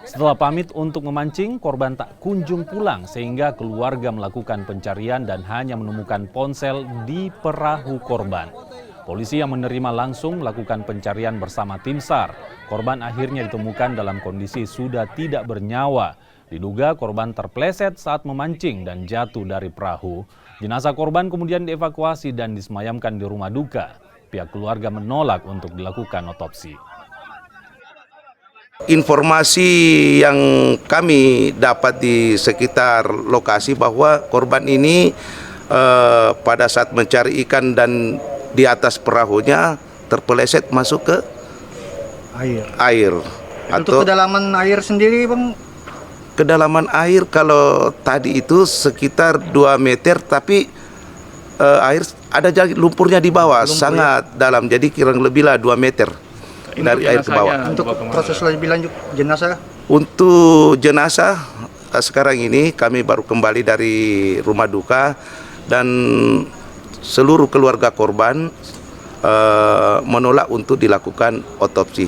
Setelah pamit untuk memancing, korban tak kunjung pulang sehingga keluarga melakukan pencarian dan hanya menemukan ponsel di perahu korban. Polisi yang menerima langsung melakukan pencarian bersama tim SAR. Korban akhirnya ditemukan dalam kondisi sudah tidak bernyawa. Diduga korban terpleset saat memancing dan jatuh dari perahu. Jenazah korban kemudian dievakuasi dan disemayamkan di rumah duka. Pihak keluarga menolak untuk dilakukan otopsi. Informasi yang kami dapat di sekitar lokasi bahwa korban ini pada saat mencari ikan dan di atas perahunya terpeleset masuk ke air. Untuk kedalaman air sendiri, Bang? Kedalaman air kalau tadi itu sekitar 2 meter, tapi air ada lumpurnya di bawah, sangat dalam, jadi kurang lebih lah 2 meter. Dari air ke bawah. Untuk proses lebih lanjut jenazah? Untuk jenazah sekarang ini kami baru kembali dari rumah duka dan seluruh keluarga korban menolak untuk dilakukan otopsi.